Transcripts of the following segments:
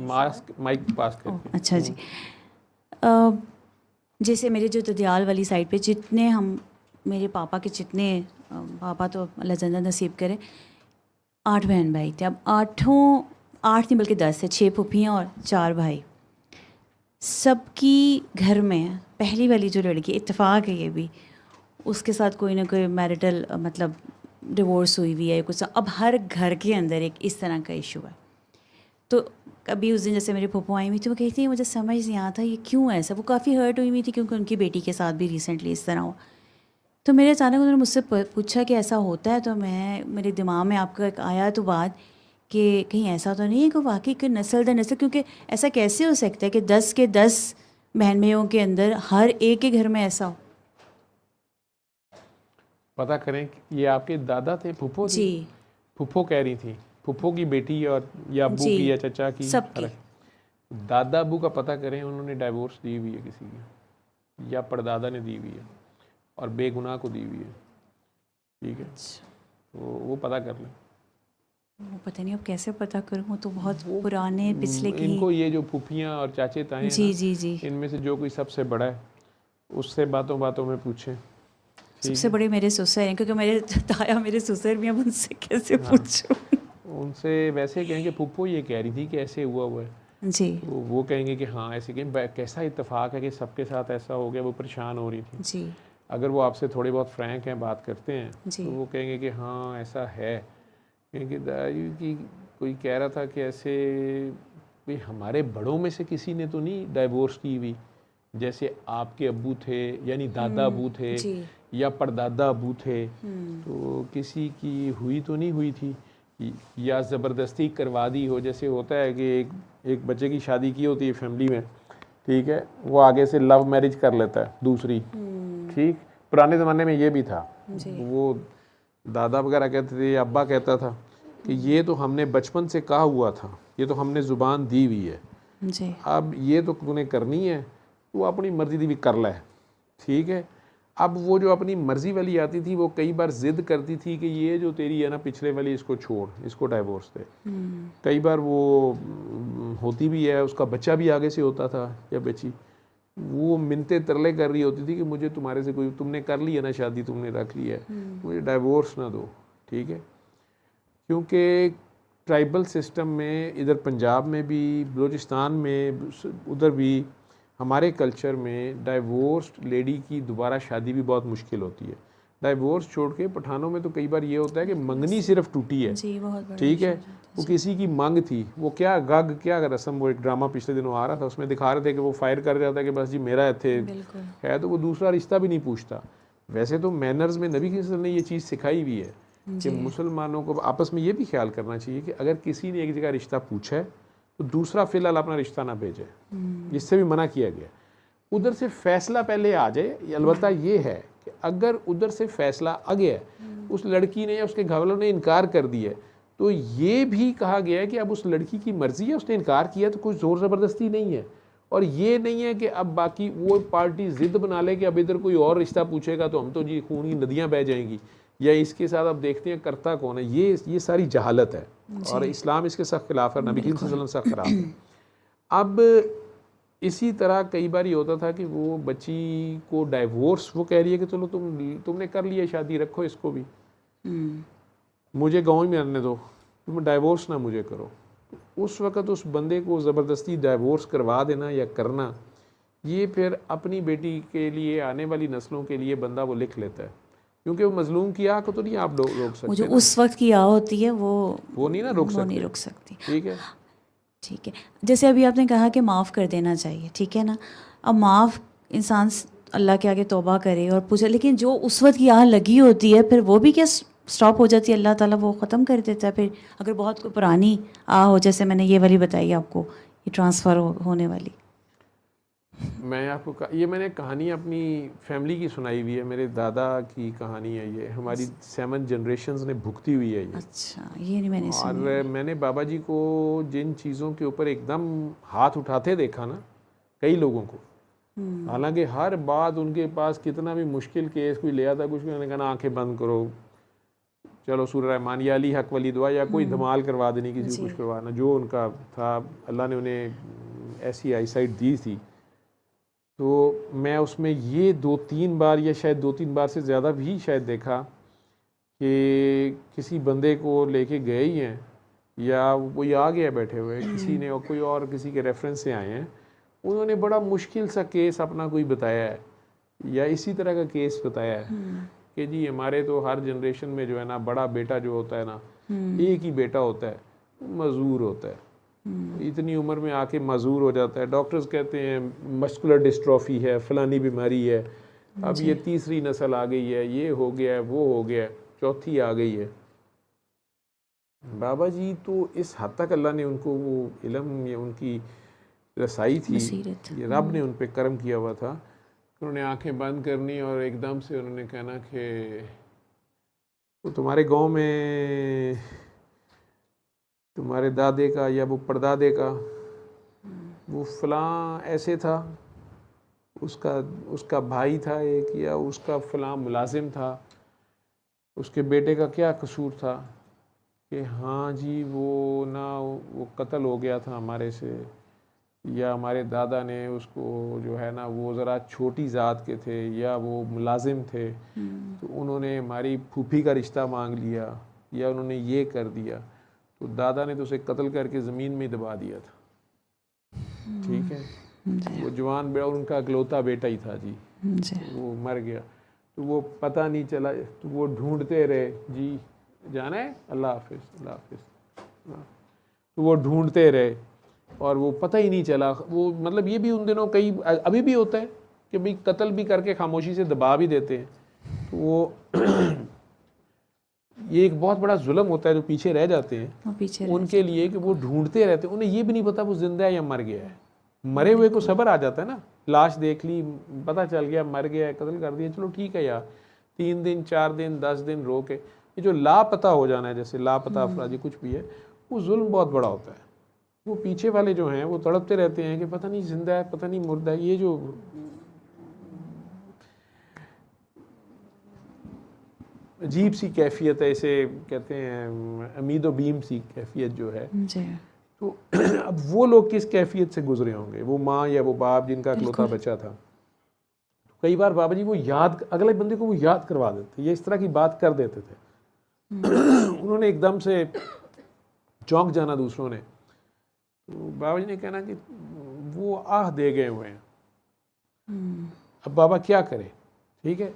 Mask mic पास करके। अच्छा जी। अ, जैसे मेरे जो ददियाल वाली साइड पे जितने हम मेरे पापा के जितने पापा तो अल्लाह जन्नत नसीब करे 8 बहन भाई थे। अब 8 नहीं बल्कि 10 है, 6 फूफियाँ और 4 भाई। सबकी घर में पहली वाली जो लड़की, इत्तेफाक है ये भी, उसके साथ कोई ना कोई मैरिटल मतलब डिवोर्स हुई हुई है कुछ। अब हर घर के अंदर एक इस तरह का इशू है। तो कभी उस दिन जैसे मेरी फूफू आई हुई थी, वो कहती है मुझे समझ नहीं आता ये क्यों ऐसा। वो काफ़ी हर्ट हुई हुई थी क्योंकि उनकी बेटी के साथ भी रिसेंटली इस तरह हुआ। तो मेरे अचानक उन्होंने मुझसे पूछा कि ऐसा होता है। तो मेरे दिमाग में आपका एक आया तो बात कि कहीं ऐसा तो नहीं है कि वाकई कि नस्ल दर नस्ल, क्योंकि ऐसा कैसे हो सकता है कि 10 के 10 बहन भाइयों के अंदर हर एक के घर में ऐसा हो। पता करें कि ये आपके दादा थे, फूफो थी? जी फूफो कह रही थी, फूफो की बेटी और या अब्बू जी की या चचा की सबकी। फर्क। दादा अब्बू का पता करें, उन्होंने डाइवोर्स दी हुई है किसी की, या परदादा ने दी हुई है और बेगुनाह को दी हुई है। ठीक है, अच्छा, तो वो पता कर लें। वो पता नहीं अब कैसे पता करूँ, तो बहुत वो पुराने पिछले की। इनको ये जो फूफियाँ और चाचे ताए हैं जी ना, जी जी। इनमें से जो कोई सबसे बड़ा है उससे बातों बातों में पूछें। ठीक सबसे है, बड़े मेरे ससुर हैं, क्योंकि मेरे ताया मेरे ससुर भी हैं, अब उनसे कैसे हाँ, पूछूं। उनसे वैसे कहेंगे फूफो ये कह रही थी कि ऐसे हुआ है, जी तो वो कहेंगे कि हाँ ऐसे कहें, कैसा इत्तेफाक है कि सबके साथ ऐसा हो गया। वो परेशान हो रही थी। जी अगर वो आपसे थोड़े बहुत फ्रैंक हैं, बात करते हैं, जी। तो वो कहेंगे कि हाँ ऐसा है। क्योंकि दादी की कोई कह रहा था कि ऐसे कोई हमारे बड़ों में से किसी ने तो नहीं डाइवोर्स की हुई, जैसे आपके अब्बू थे यानी दादा अब्बू थे जी। या परदादा अब्बू थे, तो किसी की हुई तो नहीं हुई थी, या ज़बरदस्ती करवा दी हो। जैसे होता है कि एक बच्चे की शादी की होती है फैमिली में, ठीक है, वो आगे से लव मैरिज कर लेता है दूसरी। ठीक, पुराने ज़माने में ये भी था। जी वो दादा वगैरह कहते थे, अब्बा कहता था कि ये तो हमने बचपन से कहा हुआ था, ये तो हमने ज़ुबान दी हुई है, जी। अब ये तो तूने करनी है, वो अपनी मर्ज़ी दी भी कर ले। ठीक है, अब वो जो अपनी मर्ज़ी वाली आती थी, वो कई बार ज़िद करती थी कि ये जो तेरी है ना पिछले वाली, इसको छोड़, इसको डाइवोर्स दे। कई बार वो होती भी है, उसका बच्चा भी आगे से होता था या बच्ची, वो मिन्नतें तरले कर रही होती थी कि मुझे तुम्हारे से कोई, तुमने कर ली है ना शादी, तुमने रख ली है, मुझे डाइवोर्स ना दो। ठीक है, क्योंकि ट्राइबल सिस्टम में इधर पंजाब में भी, बलूचिस्तान में, उधर भी हमारे कल्चर में डाइवोर्स्ड लेडी की दोबारा शादी भी बहुत मुश्किल होती है। डाइवोर्स छोड़ के पठानों में तो कई बार ये होता है कि मंगनी सिर्फ टूटी है। जी बहुत बड़ा ठीक इशू है, हो जाता वो है। किसी की मांग थी, वो क्या गग क्या रस्म, वो एक ड्रामा पिछले दिनों आ रहा था, उसमें दिखा रहे थे कि वो फायर कर रहा था कि बस जी मेरा थे बिल्कुल। है, तो वो दूसरा रिश्ता भी नहीं पूछता। वैसे तो मैनर्स में नबी वसल्लम ने ये चीज़ सिखाई हुई है कि जी मुसलमानों को आपस में ये भी ख्याल करना चाहिए कि अगर किसी ने एक जगह रिश्ता पूछा है तो दूसरा फ़िलहाल अपना रिश्ता ना भेजे, इससे भी मना किया गया। उधर से फ़ैसला पहले आ जाए, अलबत्ता ये है कि अगर उधर से फ़ैसला आ गया, उस लड़की ने या उसके घरवालों ने इनकार कर दिया, तो ये भी कहा गया है कि अब उस लड़की की मर्ज़ी है, उसने इनकार किया तो कोई ज़ोर ज़बरदस्ती नहीं है। और ये नहीं है कि अब बाकी वो पार्टी ज़िद बना ले कि अब इधर कोई और रिश्ता पूछेगा तो हम तो जी खून की नदियाँ बह जाएंगी, या इसके साथ अब देखते हैं करता कौन है। ये सारी जहालत है और जी इस्लाम इसके सख्त खिलाफ है, नबी करीम सल्लल्लाहु अलैहि वसल्लम सख्त खिलाफ है। अब इसी तरह कई बार ये होता था कि वो बच्ची को डाइवोर्स, वो कह रही है कि चलो तुमने कर लिया शादी, रखो इसको भी, मुझे गाँव में रहने दो, तुम डाइवोर्स ना मुझे करो। उस वक़्त उस बंदे को ज़बरदस्ती डाइवोर्स करवा देना या करना, ये फिर अपनी बेटी के लिए, आने वाली नस्लों के लिए बंदा वो लिख लेता है, क्योंकि वो मज़लूम की आँख को तो नहीं आप रोक वो जो सकते ना, उस वक्त की आ होती है वो नहीं ना रोक वो नहीं सकते। रुक सकती। ठीक है, ठीक है, जैसे अभी आपने कहा कि माफ़ कर देना चाहिए, ठीक है ना। अब माफ़ इंसान अल्लाह के आगे तौबा करे और पूछे, लेकिन जो उस वक्त की आग लगी होती है फिर वो भी क्या स्टॉप हो जाती है? अल्लाह ताला वो ख़त्म कर देता है। फिर अगर बहुत कोई पुरानी आ हो, जैसे मैंने ये वाली बताई आपको, ये ट्रांसफ़र होने वाली। मैं आपको ये मैंने कहानी अपनी फैमिली की सुनाई हुई है, मेरे दादा की कहानी है ये, हमारी 7 जनरेशन्स ने भुगती हुई है ये। अच्छा, ये नहीं मैंने और सुनी अभी। मैंने बाबा जी को जिन चीज़ों के ऊपर एकदम हाथ उठाते देखा ना कई लोगों को, हालांकि हर बात उनके पास कितना भी मुश्किल केस कोई ले आता, कुछ उन्होंने कहना आंखें बंद करो, चलो सूरह रहमान या अली हक वली दुआ या कोई धमाल करवा देनी, किसी को कुछ करवाना, जो उनका था। अल्लाह ने उन्हें ऐसी आईसाइट दी थी। तो मैं उसमें ये 2-3 बार या शायद 2-3 बार से ज़्यादा भी शायद देखा कि किसी बंदे को लेके गए ही हैं या कोई आ गया बैठे हुए, किसी ने और कोई और किसी के रेफरेंस से आए हैं, उन्होंने बड़ा मुश्किल सा केस अपना कोई बताया है या इसी तरह का केस बताया है कि जी हमारे तो हर जनरेशन में जो है ना बड़ा बेटा जो होता है ना, एक ही बेटा होता है, मजूर होता है, इतनी उम्र में आके मजूर हो जाता है। डॉक्टर्स कहते हैं मस्कुलर डिस्ट्रॉफी है, फलानी बीमारी है, अब ये तीसरी नस्ल आ गई है, ये हो गया है, वो हो गया है, चौथी आ गई है। बाबा जी तो इस हद तक अल्लाह ने उनको वो इल्म या उनकी रसाई थी, ये रब ने उन पे करम किया हुआ था। उन्होंने आंखें बंद करनी और एकदम से उन्होंने कहना कि तो तुम्हारे गांव में तुम्हारे दादे का या वो परदादे का वो फलां ऐसे था, उसका भाई था एक, या उसका फलां मुलाजिम था, उसके बेटे का क्या कसूर था कि हाँ जी वो कत्ल हो गया था हमारे से, या हमारे दादा ने उसको जो है ना वो ज़रा छोटी ज़ात के थे या वो मुलाजिम थे, तो उन्होंने हमारी फूफी का रिश्ता मांग लिया या उन्होंने ये कर दिया, तो दादा ने तो उसे कत्ल करके ज़मीन में दबा दिया था। ठीक है, वो जवान बेटा उनका इकलौता बेटा ही था जी, वो मर गया, तो वो पता नहीं चला, तो वो ढूंढते रहे जी, जाना है, अल्लाह हाफिज़ अल्लाह हाफिज़, तो वो ढूंढते रहे और वो पता ही नहीं चला। वो मतलब ये भी उन दिनों कई अभी भी होता है कि भाई कत्ल भी करके खामोशी से दबा भी देते हैं, तो वो ये एक बहुत बड़ा जुल्म होता है जो पीछे रह जाते हैं उनके लिए कि वो ढूंढते रहते हैं, उन्हें ये भी नहीं पता वो जिंदा है या मर गया है। मरे हुए को सब्र आ जाता है ना, लाश देख ली, पता चल गया मर गया है, कत्ल कर दिया, चलो ठीक है यार, 3 दिन 4 दिन 10 दिन रो के, ये जो लापता हो जाना है, जैसे लापता अफराजी कुछ भी है, वो जुल्म बहुत बड़ा होता है। वो पीछे वाले जो हैं वो तड़पते रहते हैं कि पता नहीं जिंदा है पता नहीं मुर्दा है। ये जो अजीब सी कैफियत है, इसे कहते हैं अमीदो बीम सी कैफियत जो है, तो अब वो लोग किस कैफियत से गुजरे होंगे, वो माँ या वो बाप जिनका इकलौता बच्चा था। तो कई बार बाबा जी वो याद, अगले बंदे को वो याद करवा देते, ये इस तरह की बात कर देते थे। उन्होंने एकदम से चौंक जाना दूसरों ने, तो बाबा जी ने कहना कि वो आह दे गए हुए हैं, अब बाबा क्या करे। ठीक है,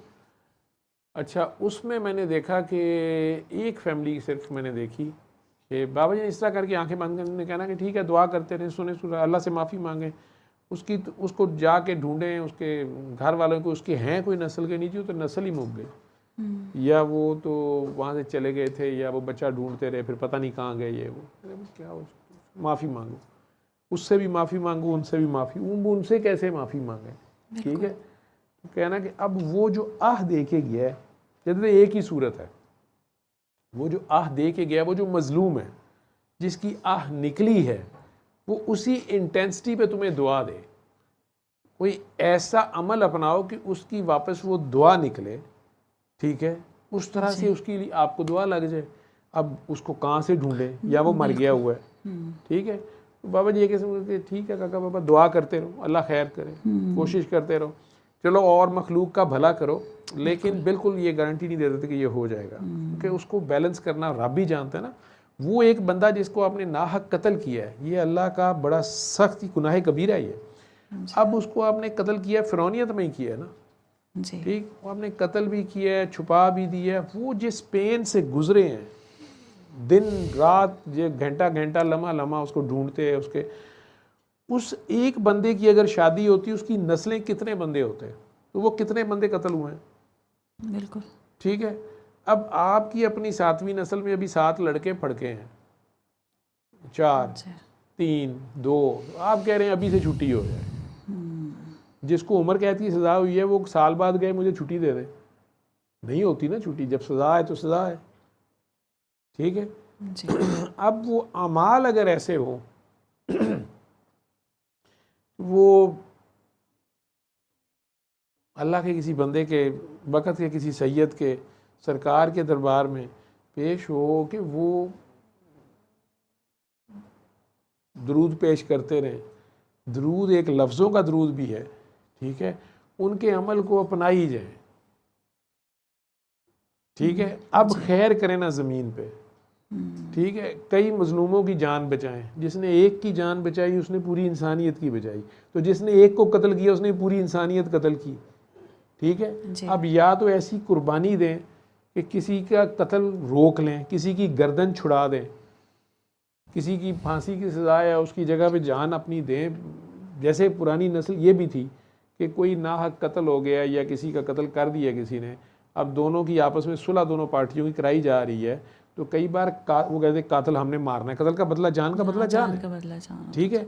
अच्छा उसमें मैंने देखा कि एक फैमिली सिर्फ मैंने देखी कि बाबा जी ने इस तरह करके आंखें बंद करने कहना कि ठीक है दुआ करते रहे, सुने अल्लाह से माफ़ी मांगे, उसको जाके ढूंढें, उसके घर वालों को उसकी हैं कोई नस्ल के नीचे, तो नस्ल ही मुक गई, या वो तो वहाँ से चले गए थे, या वो बच्चा ढूंढते रहे फिर पता नहीं कहाँ गए, ये वो क्या माफ़ी मांगो, उससे भी माफ़ी मांगो, उनसे भी माफ़ी, उनसे कैसे माफ़ी मांगे। ठीक है, तो कहना कि अब वो जो आह दे के गया है, जैसे एक ही सूरत है, वो जो आह दे के गया, वो जो मजलूम है जिसकी आह निकली है, वो उसी इंटेंसिटी पे तुम्हें दुआ दे। कोई ऐसा अमल अपनाओ कि उसकी वापस वो दुआ निकले। ठीक है, उस तरह से उसके लिए आपको दुआ लग जाए। अब उसको कहाँ से ढूंढे, या वो मर गया हुआ है। ठीक है, तो बाबा जी ये कैसे, ठीक है काका बाबा दुआ करते रहो, अल्लाह खैर करे, कोशिश करते रहो, चलो और मखलूक का भला करो, लेकिन बिल्कुल ये गारंटी नहीं दे देते कि ये हो जाएगा, क्योंकि उसको बैलेंस करना रब ही जानता है ना। वो एक बंदा जिसको आपने नाहक कत्ल किया है, ये अल्लाह का बड़ा सख्त गुनाह कबीरा है ये। अब उसको आपने कत्ल किया, फिरौनियत में ही किया है ना, ठीक, वो आपने कत्ल भी किया है, छुपा भी दिया है। वो जिस पेन से गुजरे हैं, दिन रात जो घंटा घंटा लम्हा लम्हा उसको ढूंढते हैं, उसके उस एक बंदे की अगर शादी होती, उसकी नस्लें कितने बंदे होते हैं, तो वो कितने बंदे कत्ल हुए हैं। बिल्कुल ठीक है, अब आपकी अपनी 7वीं नस्ल में अभी 7 लड़के फड़के हैं, 4 3 2, आप कह रहे हैं अभी से छुट्टी हो जाए। जिसको उम्र कहती है सज़ा हुई है, वो साल बाद गए मुझे छुट्टी दे दे, नहीं होती ना छुट्टी, जब सज़ा है तो सज़ा है। ठीक है, अब वो अमाल अगर ऐसे हो, वो अल्लाह के किसी बंदे के वक़्त के किसी सैयद के सरकार के दरबार में पेश हो कि वो दरूद पेश करते रहें। दरूद एक लफ्ज़ों का दरूद भी है, ठीक है, उनके अमल को अपनाई जाए, ठीक है। अब खैर करें ना ज़मीन पे, ठीक है, कई मजलूमों की जान बचाएं। जिसने एक की जान बचाई उसने पूरी इंसानियत की बचाई, तो जिसने एक को कत्ल किया उसने पूरी इंसानियत कत्ल की, ठीक है। अब या तो ऐसी कुर्बानी दें कि किसी का कत्ल रोक लें, किसी की गर्दन छुड़ा दें, किसी की फांसी की सज़ा या उसकी जगह पे जान अपनी दें। जैसे पुरानी नस्ल ये भी थी कि कोई नाहक कत्ल हो गया या किसी का कत्ल कर दिया किसी ने, अब दोनों की आपस में सुलह दोनों पार्टियों की कराई जा रही है, तो कई बार वो कहते कातिल हमने मारना है, कत्ल का बदला जान का बदला जान है, ठीक है।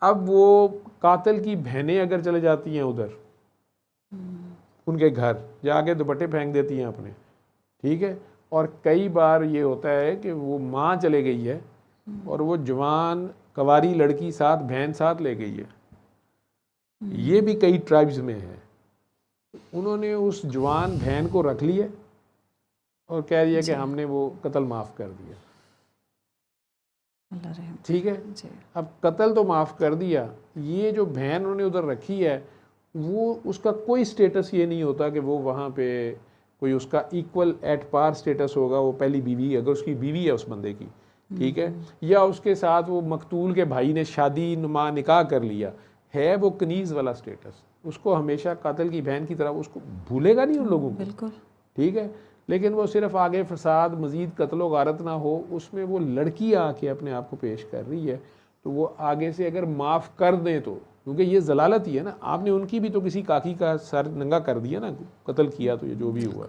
अब वो कातिल की बहनें अगर चले जाती हैं उधर उनके घर, जाके दुपट्टे फेंक देती हैं अपने, ठीक है। और कई बार ये होता है कि वो माँ चले गई है और वो जवान कवारी लड़की साथ बहन साथ ले गई है। ये भी कई ट्राइब्स में है। उन्होंने उस जवान बहन को रख लिया और कह दिया कि हमने वो कत्ल माफ़ कर दिया, ठीक है। अब कत्ल तो माफ़ कर दिया, ये जो बहन उन्होंने उधर रखी है वो उसका कोई स्टेटस ये नहीं होता कि वो वहाँ पे कोई उसका इक्वल एट पार स्टेटस होगा। वो पहली बीवी, अगर उसकी बीवी है उस बंदे की, ठीक है, या उसके साथ वो मकतूल के भाई ने शादी नुमा निकाह कर लिया है, वो कनीज़ वाला स्टेटस, उसको हमेशा कातिल की बहन की तरह उसको भूलेगा नहीं उन लोगों को, बिल्कुल, ठीक है। लेकिन वो सिर्फ आगे फसाद मज़ीद कत्लो गारत ना हो, उसमें वो लड़की आके अपने आप को पेश कर रही है, तो वो आगे से अगर माफ़ कर दें तो, क्योंकि ये जलालत ही है ना, आपने उनकी भी तो किसी काकी का सर नंगा कर दिया ना, कत्ल किया, तो ये जो भी हुआ।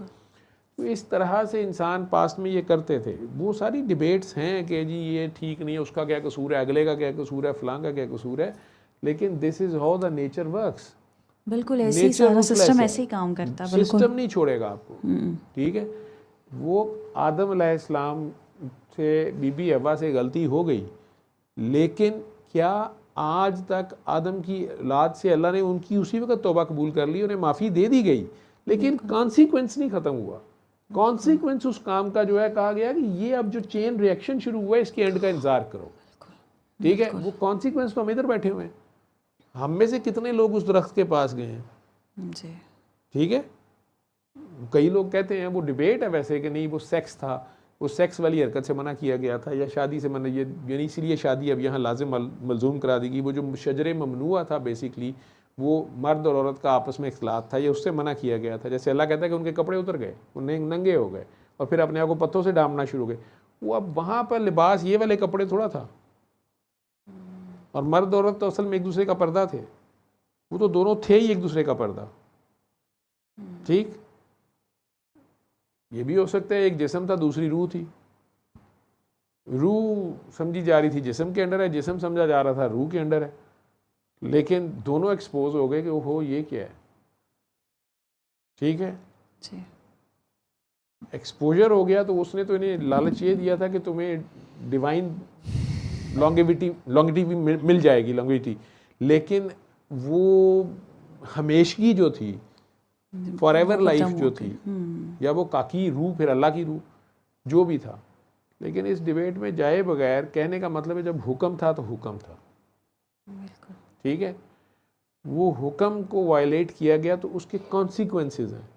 तो इस तरह से इंसान पास्ट में ये करते थे। वो सारी डिबेट्स हैं कि जी ये ठीक नहीं है, उसका क्या कसूर है, अगले का क्या कसूर है, फलां का क्या कसूर है, लेकिन this is how the nature works. बिल्कुल ऐसे ही सारा सिस्टम ऐसे ही काम करता है, सिस्टम नहीं छोड़ेगा आपको, ठीक है। वो आदम अलैहिस्सलाम से बीबी हवा से गलती हो गई, लेकिन क्या आज तक आदम की औलाद से अल्लाह ने उनकी उसी वक्त तौबा कबूल कर ली, उन्हें माफ़ी दे दी गई, लेकिन कॉन्सिक्वेंस नहीं ख़त्म हुआ। कॉन्सिक्वेंस उस काम का जो है, कहा गया कि ये अब जो चेन रिएक्शन शुरू हुआ है इसके एंड का इंतजार करो, ठीक है। वो कॉन्सिक्वेंस तो हम इधर बैठे हुए हैं, हम में से कितने लोग उस दरख्त के पास गए हैं जी, ठीक है। कई लोग कहते हैं, वो डिबेट है वैसे कि नहीं वो सेक्स था, वो सेक्स वाली हरकत से मना किया गया था, या शादी से मना, ये यानी इसीलिए शादी अब यहाँ लाजिम मलजूम करा दी गई। वो जो शजरे ममनुआ था बेसिकली, वो मर्द और औरत का आपस में इख्तिलात था, ये उससे मना किया गया था। जैसे अल्लाह कहता है कि उनके कपड़े उतर गए, उन्हें नंगे हो गए और फिर अपने आप को पत्थों से डामना शुरू हो गए। वो अब वहाँ पर लिबास ये वाले कपड़े थोड़ा था, और मर्द औरत तो असल में एक दूसरे का पर्दा थे, वो तो दोनों थे ही एक दूसरे का पर्दा, ठीक। ये भी हो सकता है एक जिस्म था दूसरी रूह थी, रूह समझी जा रही थी जिस्म के अंडर है, जिस्म समझा जा रहा था रूह के अंडर है, लेकिन दोनों एक्सपोज हो गए कि ओहो ये क्या है, ठीक है। एक्सपोजर हो गया तो उसने तो इन्हें लालच ये दिया था कि तुम्हें डिवाइन लॉन्गिविटी मिल जाएगी, लॉन्गिविटी, लेकिन वो हमेशगी जो थी, फॉरएवर लाइफ जो थी, या वो काकी रूह फिर अल्लाह की रूह जो भी था, लेकिन इस डिबेट में जाए बगैर कहने का मतलब है जब हुक्म था तो हुक्म था, ठीक है। वो हुक्म को वायलेट किया गया तो उसके कॉन्सिक्वेंसेस हैं,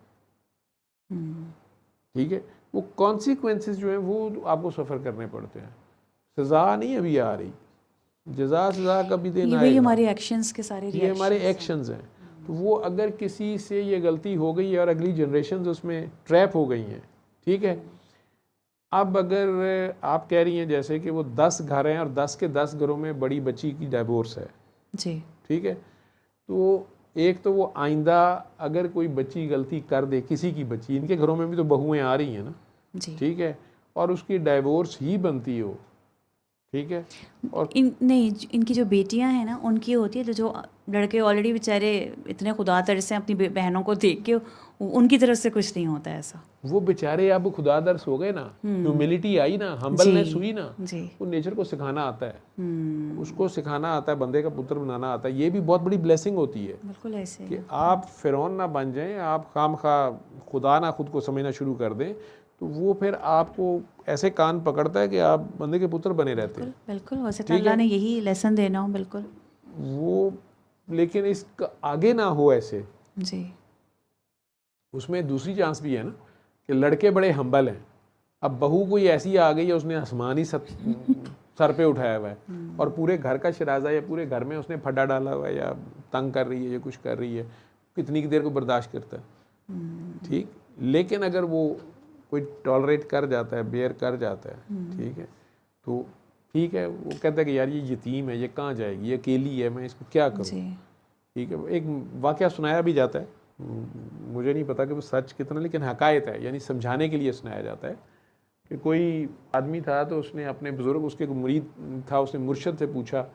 ठीक है। वो कॉन्सिक्वेंसेस जो हैं वो आपको सफ़र करने पड़ते हैं, सज़ा नहीं अभी आ रही, जज़ा सज़ा कभी देना है, हमारे एक्शंस के सारे ये हमारे एक्शंस हैं। तो वो अगर किसी से ये गलती हो गई है और अगली जनरेशन उसमें ट्रैप हो गई हैं, ठीक है। अब अगर आप कह रही हैं जैसे कि वो 10 घर हैं और 10 के 10 घरों में बड़ी बच्ची की डिवोर्स है जी, ठीक है, तो एक तो वो आइंदा अगर कोई बच्ची गलती कर दे, किसी की बच्ची, इनके घरों में भी तो बहुएं आ रही हैं ना जी, ठीक है, और उसकी डिवोर्स ही बनती हो, ठीक है। और नहीं, इनकी जो बेटियां हैं ना उनकी होती है, तो जो लड़के ऑलरेडी बेचारे इतने खुदा तरस हैं अपनी बहनों को देख के, उनकी तरफ से कुछ नहीं होता ऐसा। वो बेचारे अब खुदा दर्स हो गए ना, ह्यूमिलिटी आई ना, हम्बलनेस हुई ना, वो नेचर को सिखाना आता है, उसको सिखाना आता है, बंदे का पुत्र बनाना आता है। ये भी बहुत बड़ी ब्लेसिंग होती है, बिल्कुल ऐसे कि आप फिरौन ना बन जाएं, आप खामखा खुदा ना खुद को समझना शुरू कर दें, तो वो फिर आपको ऐसे कान पकड़ता है कि आप बंदे के पुत्र बने रहते हैं। बिल्कुल हो सकता है अल्लाह ने यही लेसन देना हो। बिल्कुल वो लेकिन इसका आगे ना हो ऐसे, जी। उसमें दूसरी चांस भी है ना कि लड़के बड़े हम्बल हैं, अब बहू कोई ऐसी आ गई है उसने आसमान ही सर पे उठाया हुआ है और पूरे घर का शराजा या पूरे घर में उसने फड्डा डाला हुआ है या तंग कर रही है या कुछ कर रही है, कितनी देर को बर्दाश्त करता है, ठीक। लेकिन अगर वो कोई टॉलरेट कर जाता है, बेयर कर जाता है, ठीक है, तो ठीक है, वो कहता है कि यार ये यतीम है, ये कहाँ जाएगी, ये अकेली है, मैं इसको क्या करूँ, ठीक है। एक वाक़या सुनाया भी जाता है, मुझे नहीं पता कि वो सच कितना, लेकिन हकायत है, यानी समझाने के लिए सुनाया जाता है कि कोई आदमी था तो उसने अपने बुज़ुर्ग, उसके मुरीद था, उसने मुर्शद से पूछा,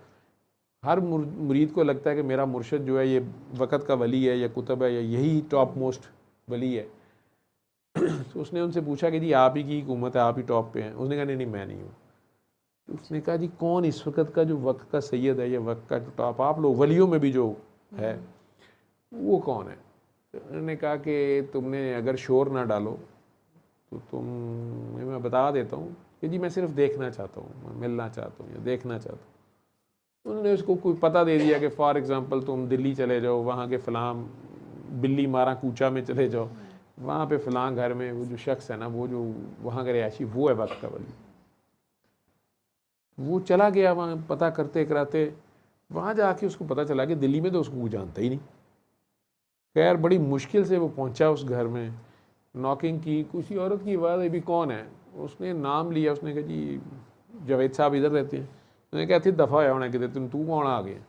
हर मुरीद को लगता है कि मेरा मुर्शद जो है ये वक़्त का वली है या कुतुब है या यही टॉप मोस्ट वली है। तो उसने उनसे पूछा कि जी आप ही की हुकूमत है, आप ही टॉप पे हैं। उसने कहा नहीं मैं नहीं हूँ। तो उसने कहा जी कौन इस वक्त का जो वक्त का सैयद है या वक्त का जो टॉप, आप लोग वलियों में भी जो है वो कौन है? तो उन्होंने कहा कि तुमने अगर शोर ना डालो तो मैं बता देता हूँ कि जी मैं सिर्फ देखना चाहता हूँ, मैं मिलना चाहता हूँ या देखना चाहता हूँ। उन्होंने उसको कोई पता दे दिया कि फॉर एग्ज़ाम्पल तुम दिल्ली चले जाओ, वहाँ के फ़लाँ बिल्ली मारा कूचा में चले जाओ, वहाँ पे फ़लाँ घर में वो जो शख्स है ना, वो जो वहाँ का रिहायशी, वो है वक्त का वली। वो चला गया वहाँ पता करते कराते, वहाँ जाके उसको पता चला कि दिल्ली में तो उसको जानता ही नहीं। खैर बड़ी मुश्किल से वो पहुँचा उस घर में, नॉकिंग की, किसी औरत की आवाज़ आई, भी कौन है? उसने नाम लिया, उसने कहा जी जावेद साहब इधर रहते हैं। उसने कहा थी दफ़ा होना कि तू कौन आ गया?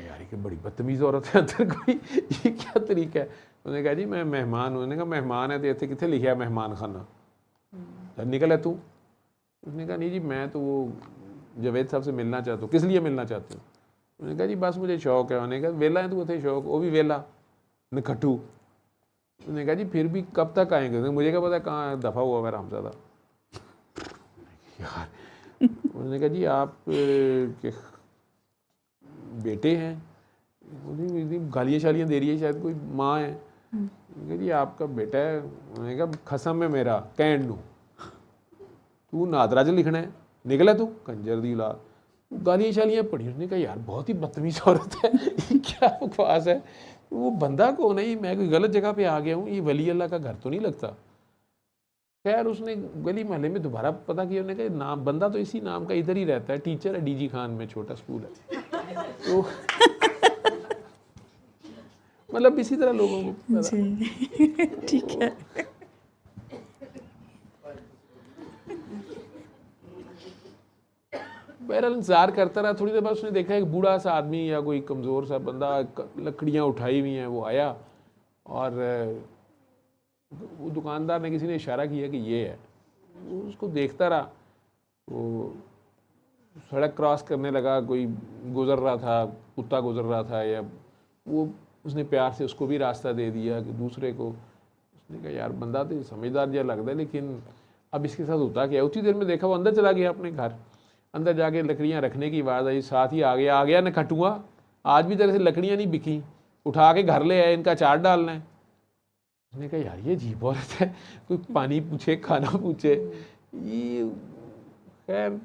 यार ये बड़ी बदतमीज़ औरत है, अंदर कोई ये क्या तरीका है? उसने कहा जी मैं मेहमान हूँ। उसने कहा मेहमान है तो इतने कितने लिखा है मेहमान खाना, निकल है तू? उसने कहा नहीं जी मैं तो वो जावेद साहब से मिलना चाहता हूँ। किस लिए मिलना चाहते हो? उसने कहा जी बस मुझे शौक है। उन्होंने कहा वेला है तू, उथे शौक, वो भी वेला नखट्टू। उसने कहा जी फिर भी कब तक आएंगे? मुझे क्या पता कहाँ दफ़ा हुआ है रामज़ादा यार। उसने कहा जी आप के बेटे हैं? गालियाँ शालियाँ दे रही है, शायद कोई माँ है। कहा जी आपका बेटा है? उन्होंने कहा खसम है मेरा कैंड नू, तू नादरा च लिखना है, निकला तू कंजर दी औलाद। गालियाँ शालियाँ पढ़ी। उसने कहा यार बहुत ही बदतमीज़ औरत है, क्या बकवास है। वो बंदा कौन है? मैं कोई गलत जगह पे आ गया हूँ, ये वली अल्लाह का घर तो नहीं लगता। खैर उसने गली मोहल्ले में दोबारा पता किया, उन्होंने कहा नाम बंदा तो इसी नाम का इधर ही रहता है, टीचर है डीजी खान में, छोटा स्कूल है। तो मतलब इसी तरह लोगों को ठीक है। बहरहाल इंतज़ार करता रहा। थोड़ी देर बाद उसने देखा एक बूढ़ा सा आदमी या कोई कमज़ोर सा बंदा, लकड़ियाँ उठाई हुई हैं, वो आया और वो दुकानदार ने किसी ने इशारा किया कि ये है। वो उसको देखता रहा, वो सड़क क्रॉस करने लगा, कोई गुज़र रहा था, कुत्ता गुज़र रहा था या वो, उसने प्यार से उसको भी रास्ता दे दिया कि दूसरे को। उसने कहा यार बंदा तो समझदार जैसा लगता है, लेकिन अब इसके साथ होता क्या? उसी देर में देखा वो अंदर चला गया अपने घर। अंदर जाके लकड़ियाँ रखने की आवाज़ आई, साथ ही आ गया नखटुआ, आज भी तेरे से लकड़ियाँ नहीं बिकी, उठा के घर ले आए, इनका चाट डालना है। उसने कहा यार ये अजीब औरत है, कोई पानी पूछे, खाना पूछे। ये खैर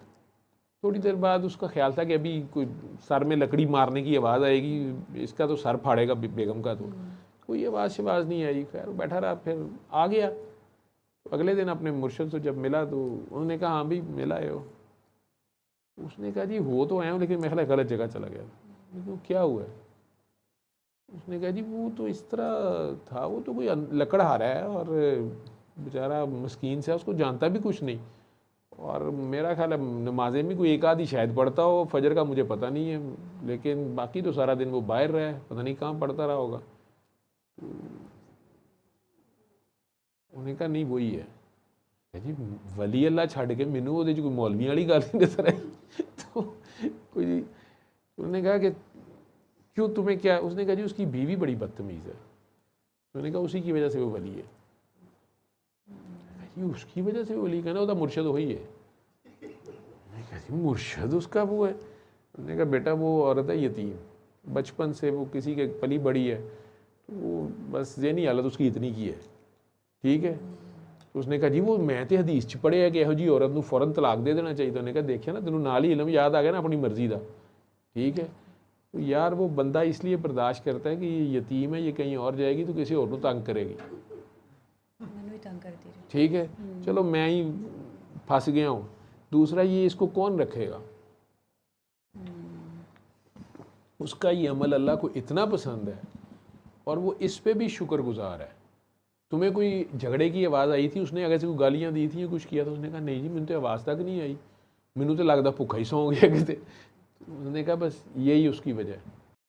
थोड़ी देर बाद उसका ख्याल था कि अभी कोई सर में लकड़ी मारने की आवाज़ आएगी, इसका तो सर फाड़ेगा बेगम का। तो कोई आवाज़ शवाज़ नहीं आई। खैर बैठा रहा, फिर आ गया। तो अगले दिन अपने मुर्शद से जब मिला तो उन्होंने कहा हाँ भाई मिला है हो। उसने कहा जी हो तो आया हूँ, लेकिन मैं ख्याल गलत जगह चला गया। तो क्या हुआ है? उसने कहा जी वो तो इस तरह था, वो तो कोई लकड़हारा है और बेचारा मस्कीन से, उसको जानता भी कुछ नहीं, और मेरा ख्याल है नमाजें भी कोई एक आधी शायद पढ़ता हो, फजर का मुझे पता नहीं है, लेकिन बाकी तो सारा दिन वो बाहर रहा है, पता नहीं कहाँ पढ़ता रहा होगा। तो उन्होंने कहा नहीं वही है। जी वली अल्लाह छड़ के मैनू वो कोई मौलवी वाली गल नहीं नजर आई। तो कोई, उन्होंने कहा कि क्यों तुम्हें क्या? उसने कहा जी उसकी बीवी बड़ी बदतमीज़ है। उन्होंने कहा उसी की वजह से वो वली है। जी उसकी वजह से वो वली, कहना उसका मुर्शद वही है। मुर्शद उसका वो है? उन्होंने कहा बेटा वो औरत है यतीम, बचपन से वो किसी के पली बड़ी है, तो वो बस ज़हनी हालत उसकी इतनी की है, ठीक है। तो उसने कहा जी वो मैं तो हदीस च पढ़िया कि यहो जी औरत नूं फौरन तलाक दे देना चाहिए। तो उन्हें कहा देखिया ना तेनों नाल ही इलम याद आ गया ना अपनी मर्जी का, ठीक है। तो यार वो बंदा इसलिए बर्दाश्त करता है कि ये यतीम है, ये कहीं और जाएगी तो किसी और को तंग करेगी, ठीक है। चलो मैं ही फंस गया हूँ। दूसरा ये इसको कौन रखेगा, उसका ये अमल अल्लाह को इतना पसंद है और वो इस पे भी शुक्रगुजार है। तुम्हें कोई झगड़े की आवाज़ आई थी, उसने अगर से कोई गालियाँ दी थी या कुछ किया तो उसने कहा नहीं जी मैंने तो आवाज़ तक नहीं आई, मैनू तो लगता भुखा ही सौ गया किते। उसने कहा बस यही उसकी वजह है।